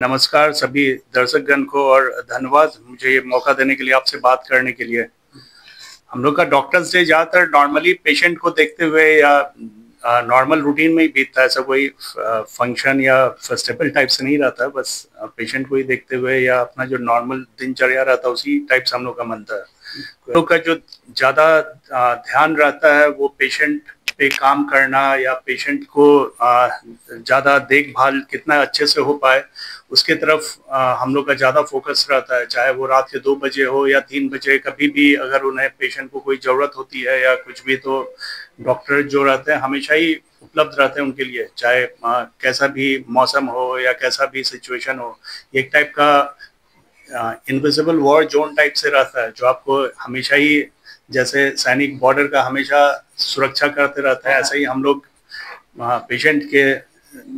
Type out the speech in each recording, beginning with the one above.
नमस्कार सभी दर्शकगण को और धन्यवाद मुझे ये मौका देने के लिए आपसे बात करने के लिए। हम लोग का डॉक्टर्स डे ज़्यादातर नॉर्मली पेशेंट को देखते हुए या नॉर्मल रूटीन में ही बीतता है। ऐसा कोई फंक्शन या फेस्टिवल टाइप से नहीं रहता है, बस पेशेंट को ही देखते हुए या अपना जो नॉर्मल दिनचर्या रहता है उसी टाइप से हम लोग का मनता है। हम लोग का जो ज़्यादा ध्यान रहता है वो पेशेंट पे काम करना या पेशेंट को ज़्यादा देखभाल कितना अच्छे से हो पाए उसके तरफ हम लोग का ज़्यादा फोकस रहता है। चाहे वो रात के 2 बजे हो या 3 बजे, कभी भी अगर उन्हें पेशेंट को कोई ज़रूरत होती है या कुछ भी, तो डॉक्टर जो रहते हैं हमेशा ही उपलब्ध रहते हैं उनके लिए, चाहे कैसा भी मौसम हो या कैसा भी सिचुएशन हो। एक टाइप का इनविजिबल वॉर जोन टाइप से रहता है जो आपको हमेशा ही, जैसे सैनिक बॉर्डर का हमेशा सुरक्षा करते रहता है, ऐसे ही हम लोग पेशेंट के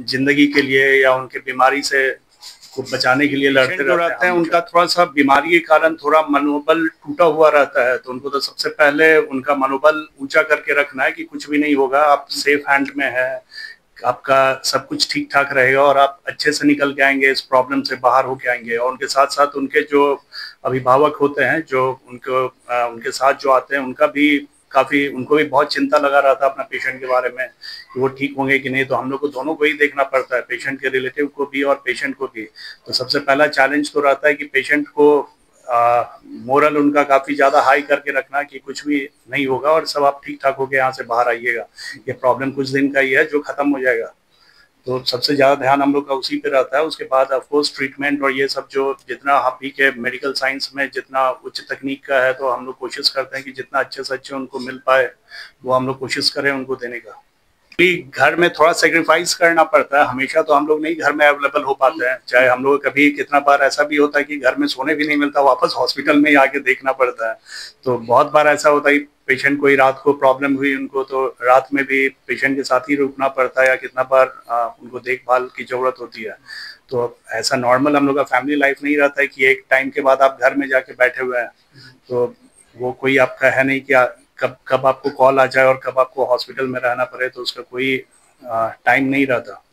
जिंदगी के लिए या उनके बीमारी से को बचाने के लिए लड़ते रहते हैं। उनका थोड़ा सा बीमारी के कारण थोड़ा मनोबल टूटा हुआ रहता है, तो उनको तो सबसे पहले उनका मनोबल ऊंचा करके रखना है कि कुछ भी नहीं होगा, आप सेफ हैंड में है, आपका सब कुछ ठीक ठाक रहेगा और आप अच्छे से निकल के आएंगे, इस प्रॉब्लम से बाहर होके आएंगे। और उनके साथ साथ उनके जो अभिभावक होते हैं जो उनको उनके साथ जो आते हैं उनका भी काफ़ी, उनको भी बहुत चिंता लगा रहा था अपना पेशेंट के बारे में कि वो ठीक होंगे कि नहीं। तो हम लोग को दोनों को ही देखना पड़ता है, पेशेंट के रिलेटिव को भी और पेशेंट को भी। तो सबसे पहला चैलेंज तो रहता है कि पेशेंट को मोरल उनका काफ़ी ज़्यादा हाई करके रखना कि कुछ भी नहीं होगा और सब आप ठीक ठाक होकर यहाँ से बाहर आइएगा, ये प्रॉब्लम कुछ दिन का ही है जो ख़त्म हो जाएगा। तो सबसे ज़्यादा ध्यान हम लोग का उसी पे रहता है। उसके बाद ऑफकोर्स ट्रीटमेंट और ये सब जो जितना अभी के मेडिकल साइंस में जितना उच्च तकनीक का है, तो हम लोग कोशिश करते हैं कि जितना अच्छे से अच्छे उनको मिल पाए वो हम लोग कोशिश करें उनको देने का। घर में थोड़ा सेक्रीफाइस करना पड़ता है, हमेशा तो हम लोग नहीं घर में अवेलेबल हो पाते हैं। चाहे हम लोग कभी कितना बार ऐसा भी होता है कि घर में सोने भी नहीं मिलता, वापस हॉस्पिटल में ही आके देखना पड़ता है। तो बहुत बार ऐसा होता है पेशेंट कोई रात को प्रॉब्लम हुई उनको, तो रात में भी पेशेंट के साथ ही रुकना पड़ता है, या कितना बार उनको देखभाल की ज़रूरत होती है। तो ऐसा नॉर्मल हम लोग का फैमिली लाइफ नहीं रहता है कि एक टाइम के बाद आप घर में जाके बैठे हुए हैं, तो वो कोई आपका है नहीं कि कब कब आपको कॉल आ जाए और कब आपको हॉस्पिटल में रहना पड़े, तो उसका कोई टाइम नहीं रहता।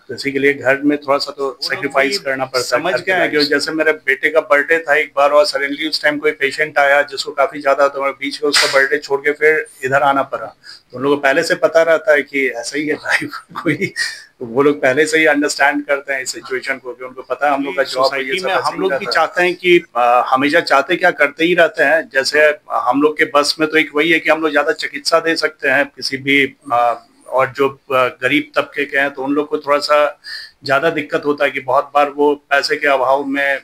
तो इसी के लिए घर में थोड़ा सा तो सेक्रीफाइस करना पड़ता है। समझ क्या है कि जैसे मेरे बेटे का बर्थडे था एक बार, और सडनली उस टाइम कोई पेशेंट आया जिसको काफ़ी ज़्यादा, तो बीच में उसका बर्थडे छोड़ के फिर इधर आना पड़ा। तो उन लोगों को पहले से पता रहता है कि ऐसा ही है लाइफ कोई, तो वो लोग पहले से ही अंडरस्टैंड करते हैं इस सिचुएशन को, कि उनको पता है हम लोग का जॉब है। ये सब हम लोग भी चाहते हैं कि हमेशा चाहते क्या करते ही रहते हैं। जैसे हम लोग के बस में तो एक वही है कि हम लोग ज़्यादा चिकित्सा दे सकते हैं किसी भी, और जो गरीब तबके के हैं तो उन लोग को थोड़ा सा ज़्यादा दिक्कत होता है कि बहुत बार वो पैसे के अभाव में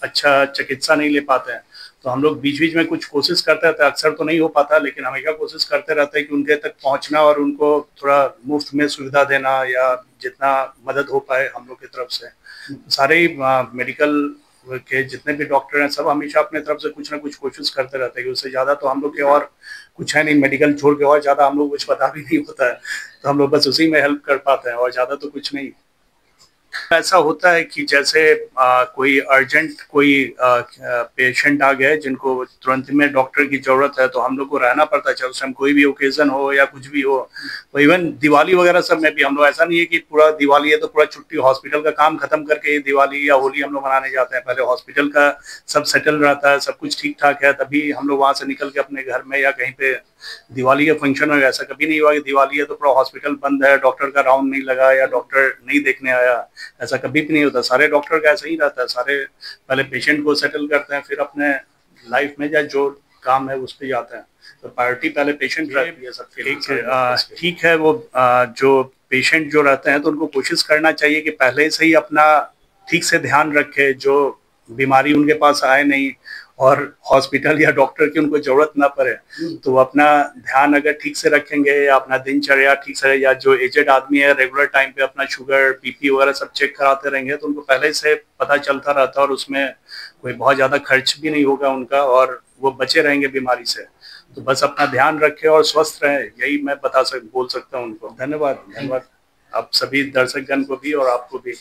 अच्छा चिकित्सा नहीं ले पाते हैं। तो हम लोग बीच बीच में कुछ कोशिश करते रहते हैं, अक्सर तो नहीं हो पाता लेकिन हमेशा कोशिश करते रहते हैं कि उनके तक पहुंचना और उनको थोड़ा मुफ्त में सुविधा देना, या जितना मदद हो पाए हम लोग की तरफ से। सारे मेडिकल के जितने भी डॉक्टर हैं सब हमेशा अपने तरफ से कुछ ना कुछ कोशिश करते रहते हैं कि उससे ज़्यादा तो हम लोग के और कुछ है नहीं, मेडिकल छोड़ के और ज़्यादा हम लोग कुछ पता भी नहीं होता है, तो हम लोग बस उसी में हेल्प कर पाते हैं और ज़्यादा तो कुछ नहीं। ऐसा होता है कि जैसे कोई अर्जेंट कोई पेशेंट आ गए जिनको तुरंत में डॉक्टर की जरूरत है, तो हम लोग को रहना पड़ता है, चाहे उस टाइम कोई भी ओकेजन हो या कुछ भी हो। तो इवन दिवाली वगैरह सब में भी हम लोग, ऐसा नहीं है कि पूरा दिवाली है तो पूरा छुट्टी, हॉस्पिटल का काम खत्म करके दिवाली या होली हम लोग मनाने जाते हैं। पहले हॉस्पिटल का सब सेटल रहता है, सब कुछ ठीक ठाक है, तभी हम लोग वहाँ से निकल के अपने घर में या कहीं पे दिवाली के फंक्शन में। ऐसा कभी नहीं हुआ कि दिवाली है तो पूरा हॉस्पिटल बंद है, डॉक्टर का राउंड नहीं लगा या डॉक्टर नहीं देखने आया, ऐसा कभी भी नहीं होता। सारे डॉक्टर का ऐसा ही रहता है, सारे पहले पेशेंट को सेटल करते हैं, फिर अपने लाइफ में या जो काम है उस पर जाते हैं। तो प्रायोरिटी पहले पेशेंट रहती है सब। ठीक है, वो जो पेशेंट जो रहते हैं तो उनको कोशिश करना चाहिए कि पहले से ही अपना ठीक से ध्यान रखे, जो बीमारी उनके पास आए नहीं और हॉस्पिटल या डॉक्टर की उनको जरूरत ना पड़े। तो वो अपना ध्यान अगर ठीक से रखेंगे या अपना दिनचर्या ठीक से, या जो एजेड आदमी है रेगुलर टाइम पे अपना शुगर बीपी वगैरह सब चेक कराते रहेंगे, तो उनको पहले से पता चलता रहता है और उसमें कोई बहुत ज़्यादा खर्च भी नहीं होगा उनका और वो बचे रहेंगे बीमारी से। तो बस अपना ध्यान रखें और स्वस्थ रहें, यही मैं बोल सकता हूँ उनको। धन्यवाद। आप सभी दर्शकगण को भी और आपको भी।